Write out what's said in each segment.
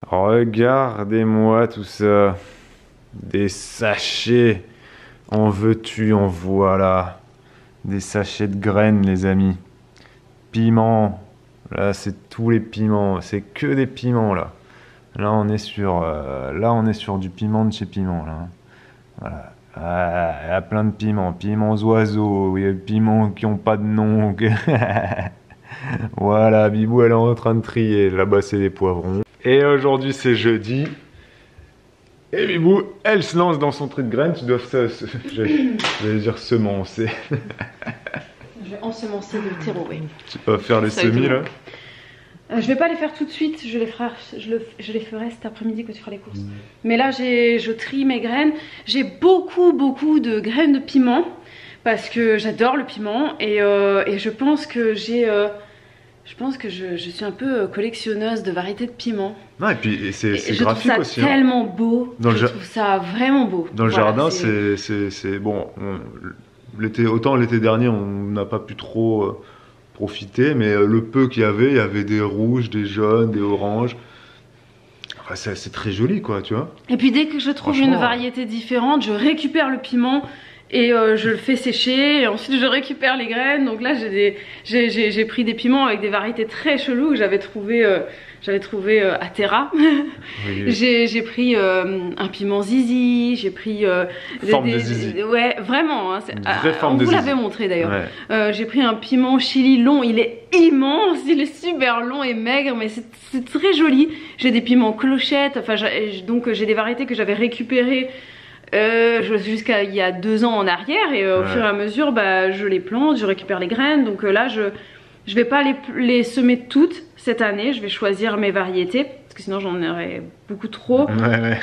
Regardez-moi tout ça. Des sachets. En veux-tu, en voilà. Des sachets de graines, les amis. Piments. Là, c'est tous les piments. C'est que des piments, là. Là, on est sur du piment de chez Piment, là. Voilà. Ah, il y a plein de piments. Piments oiseaux. Il y a des piments qui n'ont pas de nom. Voilà, Bibou, elle est en train de trier. Là-bas, c'est des poivrons. Et aujourd'hui, c'est jeudi. Et Bibou, elle se lance dans son tri de graines. Tu dois, j'allais dire semencer. Je vais ensemencer le terreau, oui. Tu vas faire les semis, là? Je vais pas les faire tout de suite, je les ferai cet après-midi quand tu feras les courses. Mais là, je trie mes graines. J'ai beaucoup de graines de piment parce que j'adore le piment et je pense que je suis un peu collectionneuse de variétés de piments. Non, et puis c'est graphique aussi. Je trouve ça tellement beau. Je trouve ça vraiment beau. Dans le jardin, c'est bon. Autant l'été dernier, on n'a pas pu trop profiter, mais le peu qu'il y avait des rouges, des jaunes, des oranges. Enfin, c'est très joli, quoi, tu vois. Et puis dès que je trouve une variété différente, je récupère le piment et je le fais sécher. Et ensuite, je récupère les graines. Donc là, j'ai pris des piments avec des variétés très cheloues que j'avais trouvé à Terra. Oui. J'ai pris un piment zizi, j'ai pris forme de zizi. Ouais, vraiment. Hein, on vous l'avait montré d'ailleurs. Ouais. J'ai pris un piment chili long. Il est immense, il est super long et maigre, mais c'est très joli. J'ai des piments clochettes. Enfin, donc j'ai des variétés que j'avais récupérées. Jusqu'à il y a 2 ans en arrière et au fur et à mesure je les plante, je récupère les graines. Donc là je vais pas les semer toutes cette année, je vais choisir mes variétés parce que sinon j'en aurais beaucoup trop. Je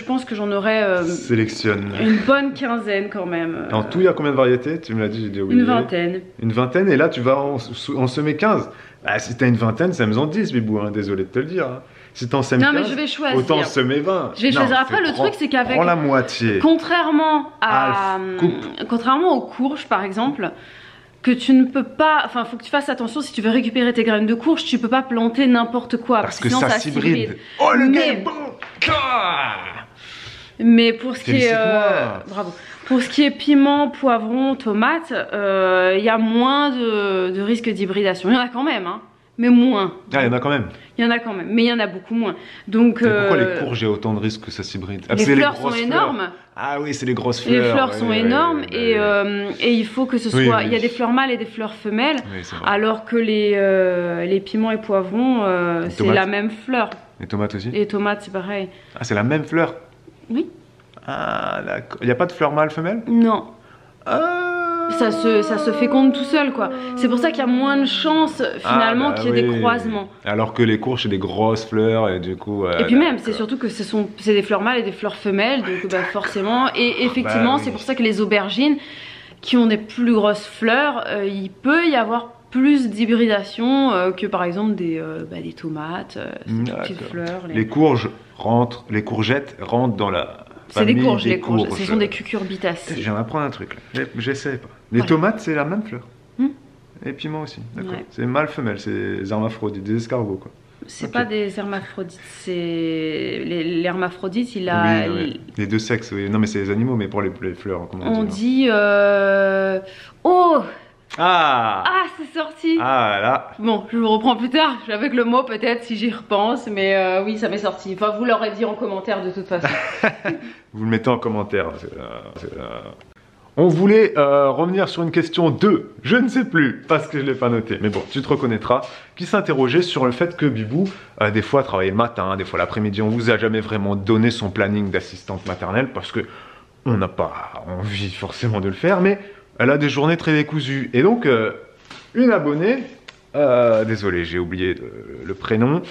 pense que j'en aurai sélectionne une bonne quinzaine quand même. En tout, il y a combien de variétés? Tu me l'as dit, j'ai dit oui. Une vingtaine. Une vingtaine, et là tu vas en semer 15. Bah, si t'as une vingtaine, ça me en 10, Bibou, hein, désolé de te le dire. Hein. Si t'en sèmes 15, mais je vais choisir. Autant semer 20. Je vais choisir. Après, le truc, c'est qu'avec. Prends la moitié. Contrairement aux courges, par exemple, que tu ne peux pas. Enfin, faut que tu fasses attention si tu veux récupérer tes graines de courge, tu peux pas planter n'importe quoi. Parce que sinon, ça s'hybride. Oh, le gars est bon! Mais pour ce qui est. Bravo. Pour ce qui est piment, poivron, tomate, il y a moins de risque d'hybridation. Il y en a quand même, hein. Mais moins. Ah, il y en a quand même. Il y en a quand même, mais il y en a beaucoup moins. Donc, pourquoi les courges, il y a autant de risques que ça s'hybride? Les fleurs sont énormes. Ah oui, c'est les grosses fleurs. Les fleurs sont énormes et il faut que ce soit... Il y a des fleurs mâles et des fleurs femelles, alors que les piments et poivrons, c'est la même fleur. Les tomates aussi? Les tomates, c'est pareil. Ah, c'est la même fleur? Oui. Ah, d'accord. Il n'y a pas de fleurs mâles femelles? Non. Ça se féconde tout seul, quoi. C'est pour ça qu'il y a moins de chances finalement qu'il y ait des croisements. Alors que les courges, c'est des grosses fleurs et du coup. Et puis même, c'est surtout que c'est des fleurs mâles et des fleurs femelles, donc forcément. Et effectivement, c'est pour ça que les aubergines qui ont des plus grosses fleurs, il peut y avoir plus d'hybridation que par exemple des tomates, des petites fleurs. Les courgettes rentrent dans la. C'est des courges, les courges. Ce sont des cucurbitacées. Je viens d'apprendre un truc là. J'essaie pas. Les tomates, c'est la même fleur. Et piment aussi, d'accord. C'est mâle femelle, c'est des hermaphrodites, des escargots quoi. C'est pas des hermaphrodites, c'est l'hermaphrodite, il a les deux sexes. Oui. Non mais c'est les animaux, mais pour les fleurs, comment on dit oh. Ah, c'est sorti. Ah là. Bon, je vous reprends plus tard, avec le mot peut-être si j'y repense, mais oui, ça m'est sorti. Enfin, vous l'aurez dit en commentaire de toute façon. Vous le mettez en commentaire. On voulait revenir sur une question de, je ne sais plus, parce que je ne l'ai pas noté, mais bon, tu te reconnaîtras, qui s'interrogeait sur le fait que Bibou, des fois travaillait le matin, des fois l'après-midi, on vous a jamais vraiment donné son planning d'assistante maternelle, parce que on n'a pas envie forcément de le faire, mais elle a des journées très décousues. Et donc, une abonnée, désolé, j'ai oublié le prénom,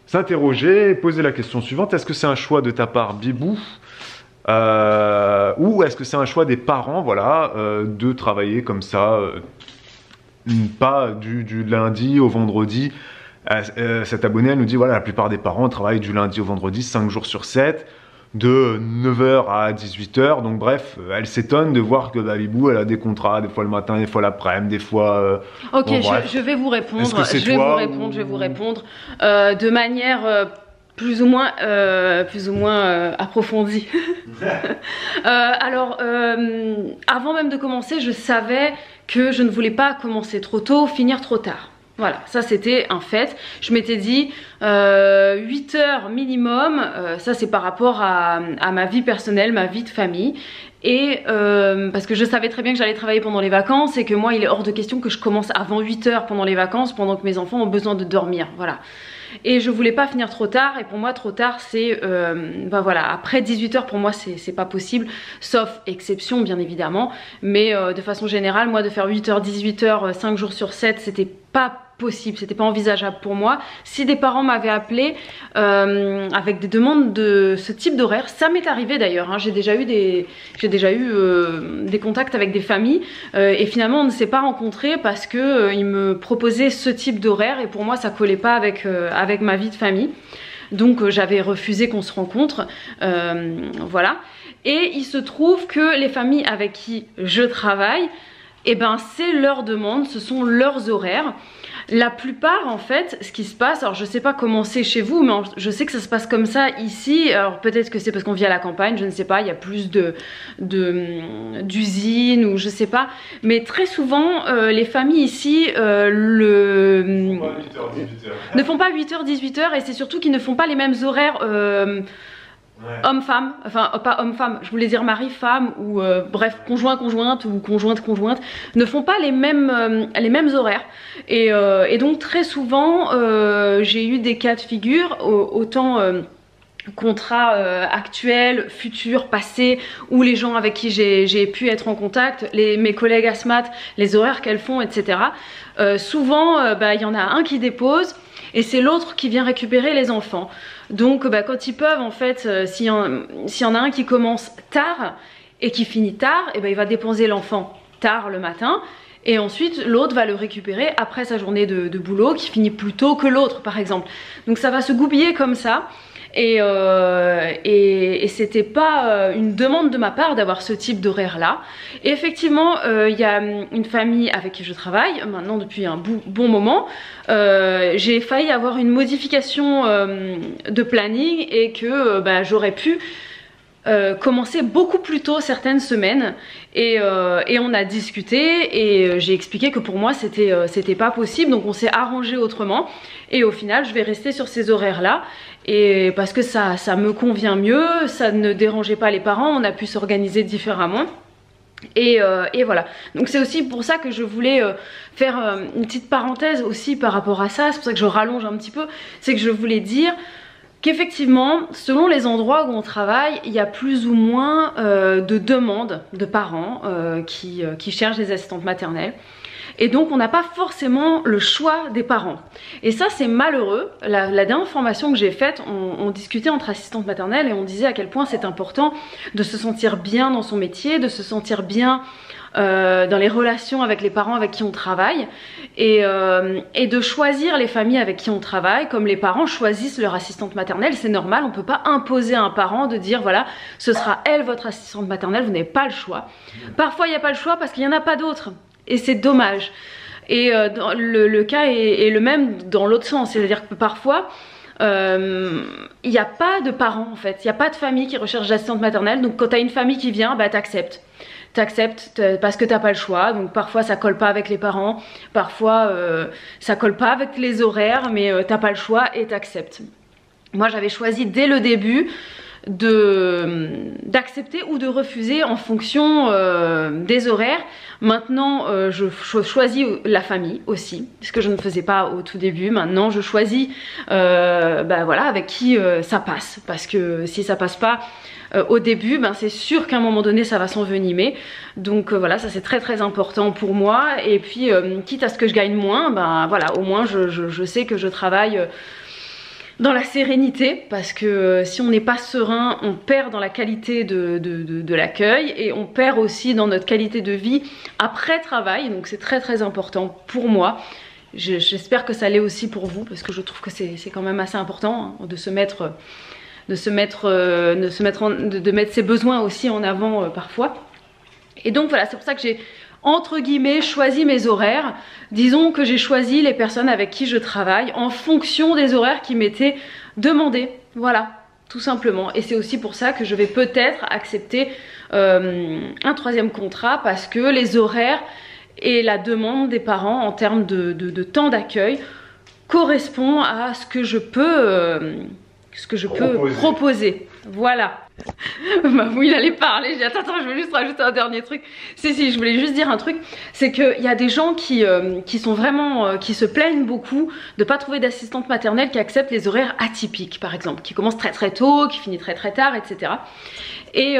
s'interrogeait et posait la question suivante, est-ce que c'est un choix de ta part, Bibou, ou est-ce que c'est un choix des parents, voilà, de travailler comme ça, pas du lundi au vendredi. Cette abonnée, elle nous dit, voilà, la plupart des parents travaillent du lundi au vendredi, 5 jours sur 7. de 9h à 18h. Donc bref, elle s'étonne de voir que Bibou, elle a des contrats, des fois le matin, des fois l'après-midi, des fois... Ok, bon, je vais vous répondre, je vais vous répondre de manière plus ou moins approfondie. Alors, avant même de commencer, je savais que je ne voulais pas commencer trop tôt, finir trop tard. Voilà, ça c'était un fait. Je m'étais dit 8 heures minimum, ça c'est par rapport à ma vie personnelle, ma vie de famille. Et parce que je savais très bien que j'allais travailler pendant les vacances et que moi il est hors de question que je commence avant 8 heures pendant les vacances, pendant que mes enfants ont besoin de dormir, voilà. Et je voulais pas finir trop tard, et pour moi trop tard c'est ben voilà, après 18 heures pour moi c'est pas possible, sauf exception bien évidemment, mais de façon générale moi de faire 8h 18h 5 jours sur 7 c'était pas possible, c'était pas envisageable pour moi. Si des parents m'avaient appelé avec des demandes de ce type d'horaire, ça m'est arrivé d'ailleurs, hein, j'ai déjà eu des contacts avec des familles et finalement on ne s'est pas rencontrés parce que ils me proposaient ce type d'horaire et pour moi ça collait pas avec ma vie de famille. Donc j'avais refusé qu'on se rencontre, voilà. Et il se trouve que les familles avec qui je travaille, eh ben c'est leur demande, ce sont leurs horaires. La plupart en fait, ce qui se passe, alors je sais pas comment c'est chez vous, mais je sais que ça se passe comme ça ici. Alors peut-être que c'est parce qu'on vit à la campagne, je ne sais pas, il y a plus d'usines ou je sais pas. Mais très souvent, les familles ici ne font pas 8h, 18h et c'est surtout qu'ils ne font pas les mêmes horaires ouais. Homme-femme, enfin pas homme-femme, je voulais dire mari-femme ou bref conjoint-conjointe ou conjointe-conjointe ne font pas les mêmes horaires et donc très souvent j'ai eu des cas de figure autant contrats actuels, futurs, passés, ou les gens avec qui j'ai pu être en contact, mes collègues asthmates, les horaires qu'elles font, etc. Souvent, il y en a un qui dépose et c'est l'autre qui vient récupérer les enfants. Donc quand ils peuvent, en fait, s'il y en a un qui commence tard et qui finit tard, et il va déposer l'enfant tard le matin. Et ensuite, l'autre va le récupérer après sa journée de boulot qui finit plus tôt que l'autre, par exemple. Donc ça va se goupiller comme ça. Et c'était pas une demande de ma part d'avoir ce type d'horaire là. Et effectivement, il y a une famille avec qui je travaille maintenant depuis un bon moment. J'ai failli avoir une modification de planning et que j'aurais pu commencer beaucoup plus tôt certaines semaines et on a discuté et j'ai expliqué que pour moi c'était pas possible, donc on s'est arrangé autrement et au final je vais rester sur ces horaires là et parce que ça me convient mieux, ça ne dérangeait pas les parents, on a pu s'organiser différemment. Et voilà, donc c'est aussi pour ça que je voulais faire une petite parenthèse aussi par rapport à ça, c'est pour ça que je rallonge un petit peu, c'est que je voulais dire qu'effectivement, selon les endroits où on travaille, il y a plus ou moins de demandes de parents qui cherchent des assistantes maternelles. Et donc on n'a pas forcément le choix des parents. Et ça c'est malheureux. La dernière formation que j'ai faite, on discutait entre assistantes maternelles et on disait à quel point c'est important de se sentir bien dans son métier, de se sentir bien dans les relations avec les parents avec qui on travaille et de choisir les familles avec qui on travaille comme les parents choisissent leur assistante maternelle. C'est normal, on ne peut pas imposer à un parent de dire voilà ce sera elle votre assistante maternelle, vous n'avez pas le choix. Parfois il n'y a pas le choix parce qu'il n'y en a pas d'autres et c'est dommage. Et le cas est le même dans l'autre sens, c'est-à-dire que parfois il n'y a pas de parents en fait, il n'y a pas de famille qui recherche l'assistante maternelle, donc quand tu as une famille qui vient, t'acceptes parce que t'as pas le choix. Donc parfois ça colle pas avec les parents, parfois ça colle pas avec les horaires, mais t'as pas le choix et t'acceptes. Moi j'avais choisi dès le début d'accepter ou de refuser en fonction des horaires. Maintenant je choisis la famille aussi, ce que je ne faisais pas au tout début. Maintenant je choisis voilà, avec qui ça passe, parce que si ça passe pas au début, c'est sûr qu'à un moment donné ça va s'envenimer. Donc voilà, ça c'est très important pour moi. Et puis quitte à ce que je gagne moins, voilà, au moins je sais que je travaille dans la sérénité, parce que si on n'est pas serein, on perd dans la qualité de l'accueil et on perd aussi dans notre qualité de vie après travail. Donc c'est très important pour moi. J'espère que ça l'est aussi pour vous, parce que je trouve que c'est quand même assez important de se mettre de mettre ses besoins aussi en avant parfois. Et donc voilà, c'est pour ça que j'ai entre guillemets choisi mes horaires. Disons que j'ai choisi les personnes avec qui je travaille en fonction des horaires qui m'étaient demandés. Voilà, tout simplement. Et c'est aussi pour ça que je vais peut-être accepter un troisième contrat, parce que les horaires et la demande des parents en termes de temps d'accueil correspond à ce que je peux proposer. Voilà. Mamou, il allait parler, j'ai dit attends, je vais juste rajouter un dernier truc. Si, je voulais juste dire un truc, c'est qu'il y a des gens qui sont vraiment, qui se plaignent beaucoup de pas trouver d'assistante maternelle qui accepte les horaires atypiques, par exemple, qui commence très très tôt, qui finit très très tard, etc. Et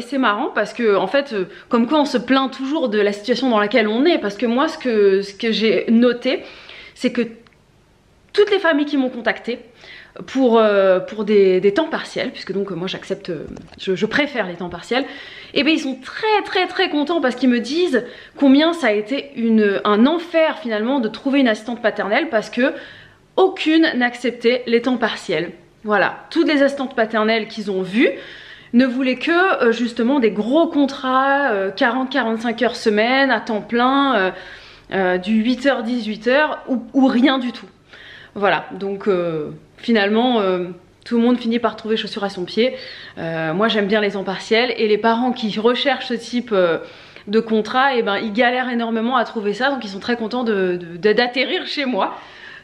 c'est marrant parce que en fait, comme quoi on se plaint toujours de la situation dans laquelle on est, parce que moi ce que j'ai noté, c'est que toutes les familles qui m'ont contactée pour des temps partiels, puisque donc moi j'accepte, je préfère les temps partiels, et bien ils sont très contents parce qu'ils me disent combien ça a été un enfer finalement de trouver une assistante paternelle, parce que aucune n'acceptait les temps partiels. Voilà, toutes les assistantes paternelles qu'ils ont vues ne voulaient que justement des gros contrats, 40-45 heures semaine, à temps plein, du 8h-18h ou rien du tout. Voilà, donc finalement tout le monde finit par trouver chaussure à son pied. Moi j'aime bien les temps partiels, et les parents qui recherchent ce type de contrat, et ben ils galèrent énormément à trouver ça, donc ils sont très contents d'atterrir chez moi.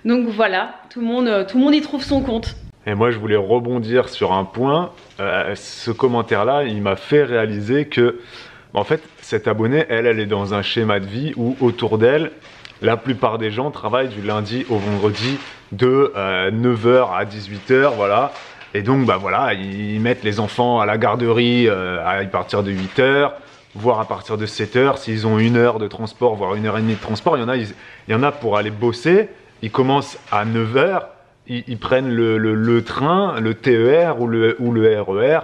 Donc voilà, tout le monde y trouve son compte. Et moi je voulais rebondir sur un point, ce commentaire là il m'a fait réaliser que en fait cette abonnée elle est dans un schéma de vie où autour d'elle la plupart des gens travaillent du lundi au vendredi de 9h à 18h, voilà. Et donc, bah voilà, ils mettent les enfants à la garderie à partir de 8h, voire à partir de 7h. S'ils ont 1 heure de transport, voire 1h30 de transport, il y en a pour aller bosser. Ils commencent à 9h, ils prennent le train, le TER ou le RER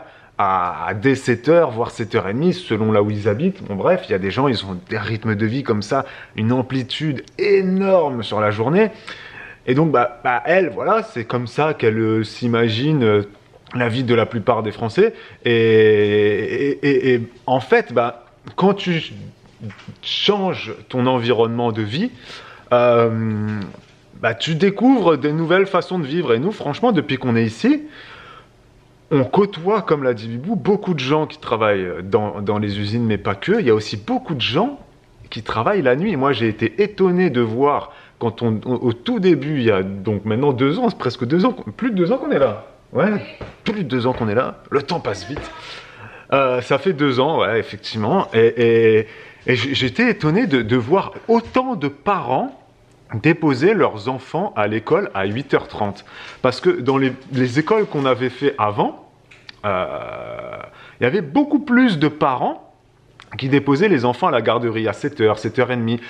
dès 7h, voire 7h30, selon là où ils habitent. Bon bref, il y a des gens, ils ont des rythmes de vie comme ça, une amplitude énorme sur la journée. Et donc, elle, voilà, c'est comme ça qu'elle s'imagine la vie de la plupart des Français. Et en fait, quand tu changes ton environnement de vie, tu découvres des nouvelles façons de vivre. Et nous, franchement, depuis qu'on est ici, on côtoie, comme l'a dit Bibou, beaucoup de gens qui travaillent dans les usines, mais pas que. Il y a aussi beaucoup de gens qui travaillent la nuit. Moi, j'ai été étonné de voir, quand au tout début, il y a donc maintenant 2 ans, c'est presque 2 ans, plus de 2 ans qu'on est là. Ouais, plus de 2 ans qu'on est là. Le temps passe vite. Ça fait 2 ans, ouais, effectivement. Et j'étais étonné de voir autant de parents déposer leurs enfants à l'école à 8h30. Parce que dans les écoles qu'on avait fait avant, il y avait beaucoup plus de parents qui déposaient les enfants à la garderie à 7h, 7h30.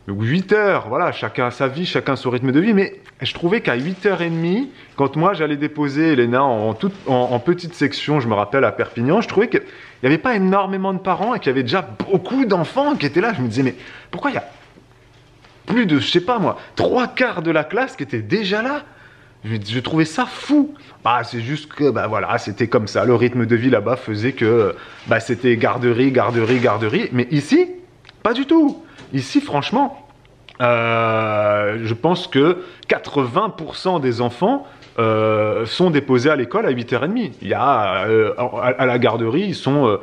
8h, voilà, chacun a sa vie, chacun son rythme de vie, mais je trouvais qu'à 8h30, quand moi j'allais déposer Elena en petite section, je me rappelle à Perpignan, je trouvais qu'il n'y avait pas énormément de parents et qu'il y avait déjà beaucoup d'enfants qui étaient là. Je me disais, mais pourquoi il y a plus de, je sais pas moi, 3/4 de la classe qui était déjà là? Je trouvais ça fou. C'est juste que, voilà, c'était comme ça. Le rythme de vie là-bas faisait que, c'était garderie, mais ici, pas du tout. Ici, franchement, je pense que 80% des enfants sont déposés à l'école à 8h30. Il y a à la garderie, ils sont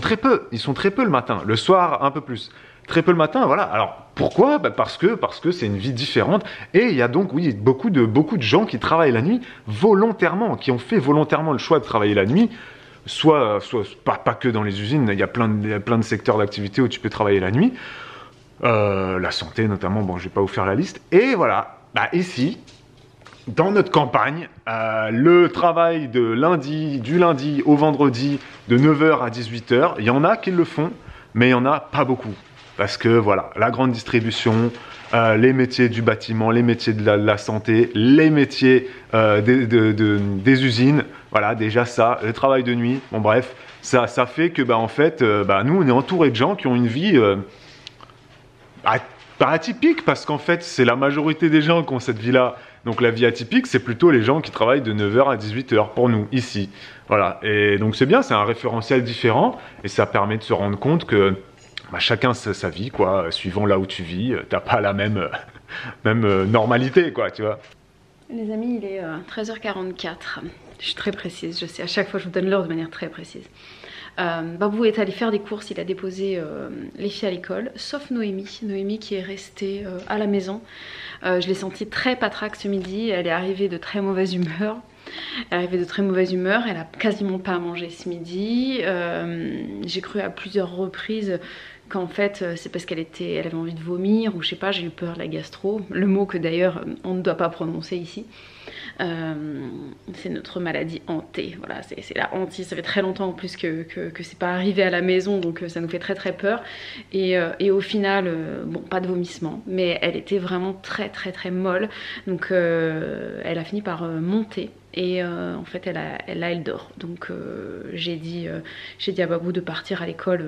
très peu. Ils sont très peu le matin. Le soir, un peu plus. Très peu le matin, voilà. Alors, pourquoi? Parce que c'est une vie différente. Et il y a donc, oui, beaucoup de gens qui travaillent la nuit volontairement, qui ont fait volontairement le choix de travailler la nuit. Soit pas que dans les usines, il y a plein de secteurs d'activité où tu peux travailler la nuit. La santé notamment, bon, je vais pas vous faire la liste. Et voilà, ici, dans notre campagne, le travail du lundi au vendredi, de 9h à 18h, il y en a qui le font, mais il y en a pas beaucoup. Parce que voilà, la grande distribution, les métiers du bâtiment, les métiers de la santé, les métiers des usines, voilà, déjà ça, le travail de nuit, bon bref, ça fait que en fait, nous on est entouré de gens qui ont une vie pas atypique, parce qu'en fait c'est la majorité des gens qui ont cette vie-là Donc la vie atypique, c'est plutôt les gens qui travaillent de 9 h à 18 h pour nous, ici. Voilà, et donc c'est bien, c'est un référentiel différent, et ça permet de se rendre compte que bah, chacun sa vie, quoi, suivant là où tu vis, t'as pas la même, normalité, quoi, tu vois. Les amis, il est 13h44, je suis très précise, je sais, à chaque fois je vous donne l'heure de manière très précise. Babou est allé faire des courses, il a déposé les filles à l'école, sauf Noémie. Noémie qui est restée à la maison. Je l'ai sentie très patraque ce midi, elle est arrivée de très mauvaise humeur. Elle a quasiment pas mangé ce midi. J'ai cru à plusieurs reprises qu'en fait c'est parce elle avait envie de vomir ou je sais pas, j'ai eu peur de la gastro. Le mot que d'ailleurs on ne doit pas prononcer ici. C'est notre maladie hantée, voilà, c'est la hantise. Ça fait très longtemps en plus que c'est pas arrivé à la maison, donc ça nous fait très très peur. Et au final, bon, pas de vomissement, mais elle était vraiment très très très molle, donc elle a fini par monter. Et en fait elle dort, donc j'ai dit à Babou de partir à l'école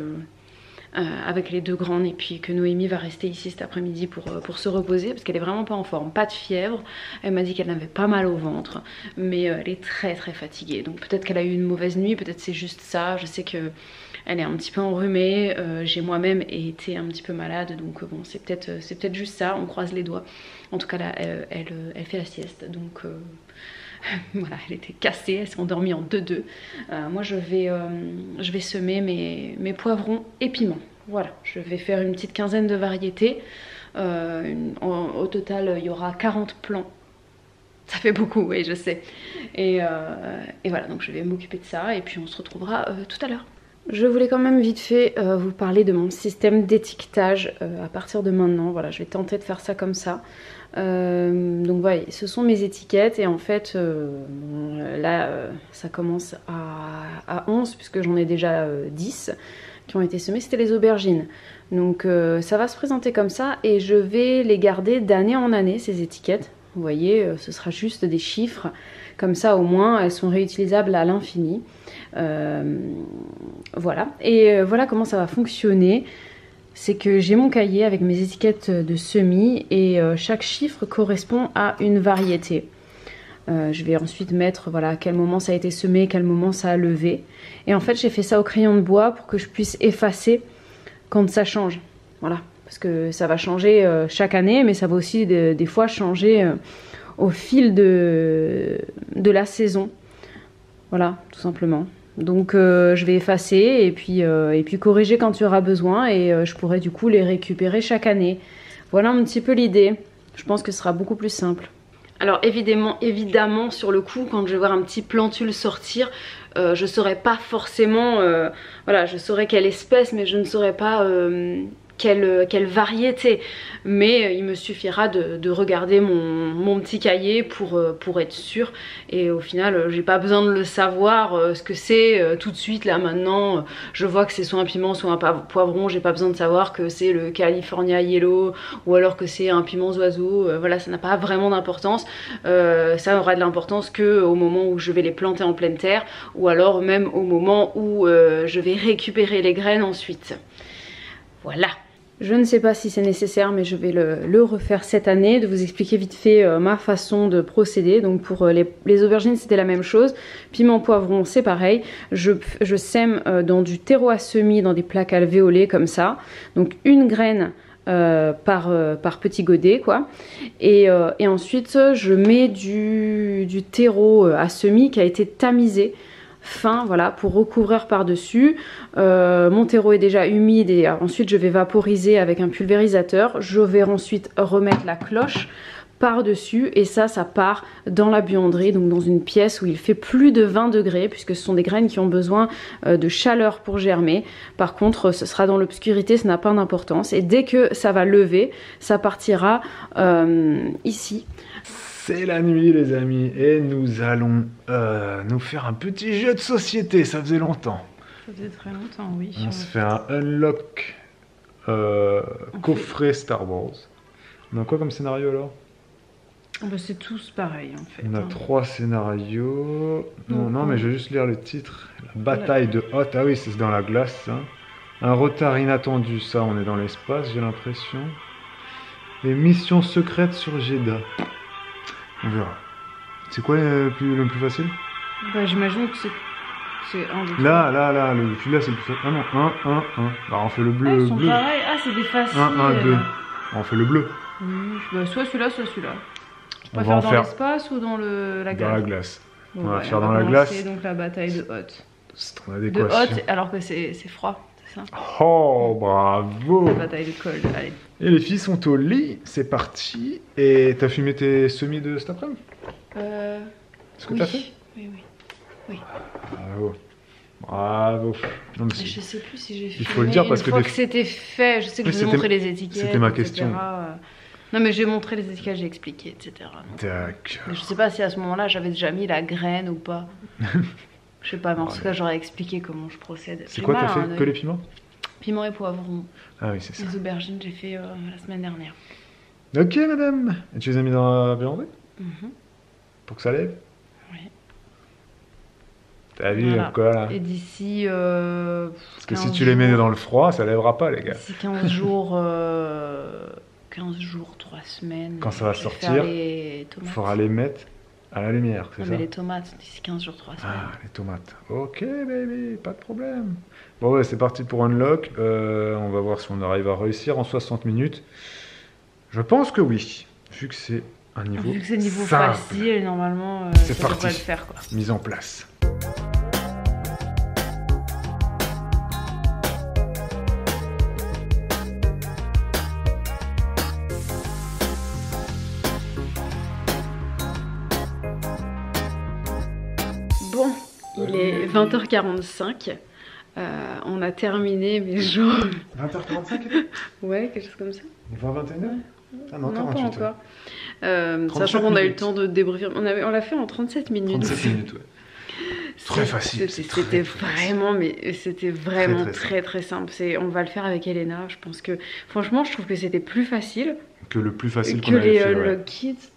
avec les deux grandes, et puis que Noémie va rester ici cet après-midi pour se reposer parce qu'elle est vraiment pas en forme, pas de fièvre. Elle m'a dit qu'elle n'avait pas mal au ventre, mais elle est très très fatiguée, donc peut-être qu'elle a eu une mauvaise nuit, peut-être c'est juste ça. Je sais que elle est un petit peu enrhumée, j'ai moi-même été un petit peu malade, donc bon, c'est peut-être juste ça, on croise les doigts. En tout cas là elle fait la sieste, donc voilà, elle était cassée, elle s'est endormie en 2-2. Moi je vais semer mes poivrons et piments. Voilà, je vais faire une petite quinzaine de variétés. Au total il y aura 40 plants. Ça fait beaucoup, oui je sais. Et voilà, donc je vais m'occuper de ça et puis on se retrouvera tout à l'heure. Je voulais quand même vite fait vous parler de mon système d'étiquetage à partir de maintenant. Voilà, je vais tenter de faire ça comme ça. Donc voilà, ce sont mes étiquettes et en fait là ça commence à 11 puisque j'en ai déjà 10 qui ont été semées. C'était les aubergines, donc ça va se présenter comme ça et je vais les garder d'année en année, ces étiquettes. Vous voyez, ce sera juste des chiffres, comme ça au moins elles sont réutilisables à l'infini. Voilà, et voilà comment ça va fonctionner. C'est que j'ai mon cahier avec mes étiquettes de semis et chaque chiffre correspond à une variété. Je vais ensuite mettre voilà, à quel moment ça a été semé, quel moment ça a levé. Et en fait j'ai fait ça au crayon de bois pour que je puisse effacer quand ça change. Voilà, parce que ça va changer chaque année, mais ça va aussi des fois changer au fil de la saison. Voilà, tout simplement. Donc je vais effacer et puis corriger quand il y aura besoin et je pourrai du coup les récupérer chaque année. Voilà un petit peu l'idée. Je pense que ce sera beaucoup plus simple. Alors évidemment sur le coup quand je vais voir un petit plantule sortir, je ne saurais pas forcément, voilà, je saurais quelle espèce mais je ne saurais pas quelle variété, mais il me suffira de regarder mon petit cahier pour être sûre et au final j'ai pas besoin de le savoir ce que c'est tout de suite là maintenant. Je vois que c'est soit un piment soit un poivron, j'ai pas besoin de savoir que c'est le California Yellow ou alors que c'est un piment oiseau. Voilà, ça n'a pas vraiment d'importance. Ça aura de l'importance que au moment où je vais les planter en pleine terre ou alors même au moment où je vais récupérer les graines ensuite. Voilà. Je ne sais pas si c'est nécessaire mais je vais le refaire cette année, de vous expliquer vite fait ma façon de procéder. Donc pour les aubergines c'était la même chose, piment poivron c'est pareil, je sème dans du terreau à semis dans des plaques alvéolées comme ça, donc une graine par petit godet quoi, et ensuite je mets du terreau à semis qui a été tamisé fin, voilà, pour recouvrir par dessus. Mon terreau est déjà humide et ensuite je vais vaporiser avec un pulvérisateur. Je vais ensuite remettre la cloche par dessus et ça part dans la buanderie, donc dans une pièce où il fait plus de 20 degrés puisque ce sont des graines qui ont besoin de chaleur pour germer. Par contre ce sera dans l'obscurité, ça n'a pas d'importance et dès que ça va lever ça partira ici. C'est la nuit les amis et nous allons nous faire un petit jeu de société, ça faisait longtemps. Ça faisait très longtemps, oui. On se fait un unlock coffret Star Wars. On a quoi comme scénario alors? Bah, c'est tous pareil en fait. On a 3 scénarios. Non, mais je vais juste lire le titre. La bataille de Hoth, ah oui c'est dans la glace. Hein. Un retard inattendu, ça on est dans l'espace j'ai l'impression. Les missions secrètes sur Jeddah. On verra. C'est quoi le plus facile? Bah, j'imagine que c'est 1, 2, 3. Là, celui-là c'est le plus facile. Ah non, 1. Bah, on fait le bleu. Ah, ils sont bleu. pareils. Ah, c'est des faciles. 1, 2. On fait le bleu. Oui, bah, soit celui-là, soit celui-là. Tu On va préfères en dans faire l'espace ou dans la glace? dans la glace. Bon, on va ouais, faire dans la glace. C'est donc la bataille de Hoth. C'est ton De adéquation. Hoth, alors que c'est froid, c'est ça? Oh, bravo! La bataille de cold, allez. Et les filles sont au lit, c'est parti. Et t'as fumé tes semis de cet après-midi? Ce que Oui. t'as fait? Oui. Bravo. Bravo. Non, mais Je sais plus si j'ai fumé. Il faut le dire parce une que fois des- que c'était fait, je sais que Oui, je vous ai c'était- montré les étiquettes. c'était ma etc. question. Non, mais j'ai montré les étiquettes, j'ai expliqué, etc. D'accord. Mais je sais pas si à ce moment-là j'avais déjà mis la graine ou pas. Je sais pas, mais en tout cas j'aurais expliqué comment je procède. C'est J'ai quoi, mal t'as à un fait? œil. Que les piments? Piment et poivron. Ah oui, c'est ça. Les aubergines, j'ai fait la semaine dernière. Ok, madame. Et tu les as mis dans la viande Mhm. pour que ça lève? Oui. T'as vu, Voilà. quoi, là? Et d'ici. Parce que si tu les mets dans le froid, ça lèvera pas, les gars. D'ici 15 jours. 15 jours, 3 semaines. Quand ça va je vais sortir, faire les Il tomates. faudra les mettre à la lumière, c'est Non, ça? mais les tomates, d'ici 15 jours, 3 semaines. Ah, les tomates. Ok, baby, pas de problème. Bon, ouais, c'est parti pour Unlock. On va voir si on arrive à réussir en 60 minutes. Je pense que oui, vu que c'est un niveau Vu que c'est niveau simple, facile, normalement, C'est ça parti. devrait le faire, quoi. mise en place. Bon, il est 20h45. On a terminé, mais genre... 20h45 Ouais, quelque chose comme ça. 20h21 Ah non, Non, 48. pas encore. 37 Sachant qu'on a eu le minutes. temps de débriefer. On l'a fait en 37 minutes. 37 minutes, ouais. Très facile, c'est très C'était facile. vraiment, mais c'était vraiment Très, très très simple. On va le faire avec Elena. Je pense que, franchement, je trouve que c'était plus facile Que le plus facile que qu'on avait les fait, ouais. Unlock Kids.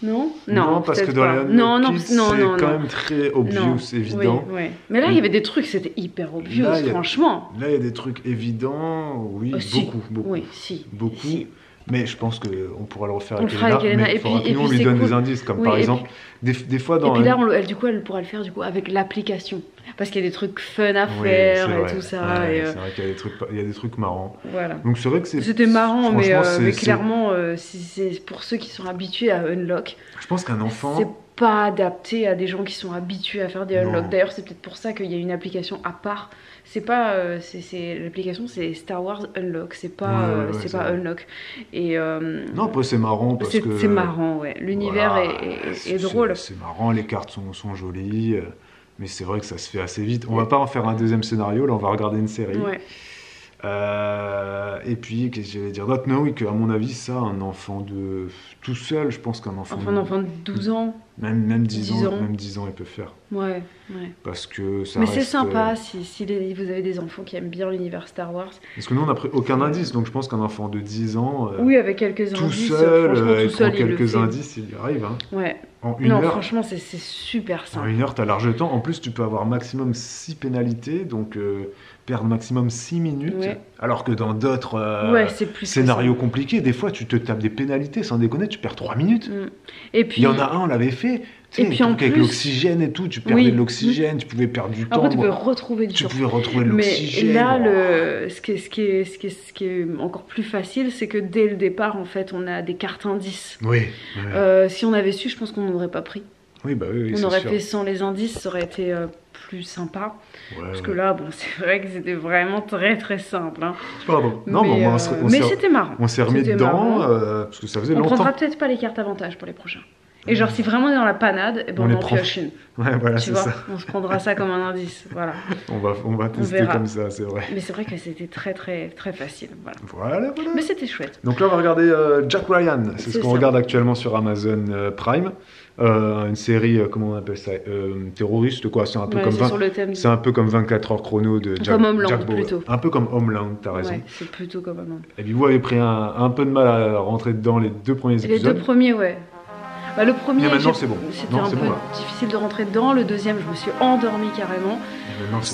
Non, Non, parce que peut-être dans pas. les Unlock Non, Kids, c'est non. quand même très obvious, Non, évident. Oui, oui. Mais là, il y avait des trucs, c'était hyper obvious, Là, il y a- franchement. Là, il y a des trucs évidents, oui, Si. beaucoup. Oui, si. Beaucoup. Si. Mais je pense qu'on pourra le refaire On avec le fera avec Elena. Elena. Mais Et il faudra puis- que et nous, on puis lui c'est donne cool. des indices, comme Oui, par et exemple, des fois Et dans... puis là, du coup, elle pourra le faire avec l'application. Parce qu'il y a des trucs fun à Oui, faire c'est et vrai. tout ça. Ouais, et, c'est vrai qu'il y a des trucs marrants. voilà. Donc c'est vrai que c'est... C'était marrant, mais franchement, c'est- clairement, si c'est pour ceux qui sont habitués à Unlock, Je pense qu'un enfant... c'est pas adapté à des gens qui sont habitués à faire des Non. Unlock. D'ailleurs, c'est peut-être pour ça qu'il y a une application à part. C'est pas, l'application, c'est Star Wars Unlock. C'est pas, Ouais, c'est c'est pas vrai. Unlock. Et Non, après c'est marrant parce que... c'est marrant, ouais. L'univers Voilà, est drôle. C'est marrant, les cartes sont jolies, mais c'est vrai que ça se fait assez vite. On va pas en faire un deuxième scénario, là on va regarder une série. Ouais. Et puis, qu'est-ce que j'allais dire d'autre? Non, oui, qu'à mon avis, ça, un enfant de... Tout seul, je pense qu'un enfant... Enfin, un enfant de 12 ans. Même 10 10 ans, ans. même 10 ans, il peut faire. Ouais. Parce que ça Mais reste... c'est sympa si vous avez des enfants qui aiment bien l'univers Star Wars. Parce que nous, on n'a pris aucun indice, donc je pense qu'un enfant de 10 ans... Oui, avec quelques tout indices. seul, franchement, il tout seul, prend il le quelques fait. indices, il y arrive. Hein. Ouais. En une Non, heure, franchement, c'est super en simple. une heure, t'as large temps. En plus, tu peux avoir maximum 6 pénalités, donc perdre maximum 6 minutes. Ouais. Alors que dans d'autres Ouais, c'est plus scénarios compliqués, des fois, tu te tapes des pénalités, sans déconner, tu perds 3 minutes. ça. Et puis, Il y en a un, on l'avait fait. Tu sais, Et puis le en truc avec plus- l'oxygène et tout, tu perdais Oui. de l'oxygène, tu pouvais perdre du temps. après, tu peux moi. retrouver du Tu temps. pouvais retrouver de Mais l'oxygène. là, Oh. ce qui est encore plus facile, c'est que dès le départ, en fait, on a des cartes indices. Oui, ouais. Si on avait su, je pense qu'on n'aurait pas pris. Oui, bah oui, On c'est aurait sûr. fait sans les indices, ça aurait été plus sympa. Ouais, Parce ouais. que là, bon, c'est vrai que c'était vraiment très simple. Hein. Pardon. Non, mais mais c'était marrant. on s'est remis C'était dedans, marrant. parce que ça faisait On longtemps. prendra peut-être pas les cartes avantages pour les prochains. Et genre, si vraiment on est dans la panade, eh ben, On on les en prend. pioche une. Ouais, voilà, Tu c'est vois, ça. on se prendra ça comme un indice. Voilà. On va tester verra. comme ça, c'est vrai. Mais c'est vrai que c'était très facile. Voilà. Voilà. Mais c'était chouette. Donc là, on va regarder Jack Ryan. C'est ce C'est qu'on ça. regarde actuellement sur Amazon Prime. Une série, comment on appelle ça, terroriste, quoi. C'est un peu Ouais, comme c'est sur le thème. c'est un peu comme 24 heures chrono de Jack, Comme Homeland, Jack Bauer. plutôt. Un peu comme Homeland, t'as raison. Ouais, c'est plutôt comme un. Et puis vous avez pris un peu de mal à rentrer dedans les 2 premiers Les épisodes. deux premiers, ouais. Bah, le premier, mais maintenant c'est bon. C'était un peu difficile de rentrer dedans. Le deuxième, je me suis endormie carrément.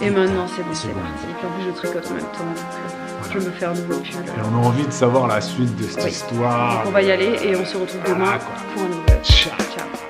Et maintenant c'est bon, c'est parti. Et puis en plus, je tricote en même temps. Donc, je me fais un nouveau pull. Et on a envie de savoir la suite de cette histoire. Donc on va y aller et on se retrouve demain pour un nouvel. Ciao. Ciao.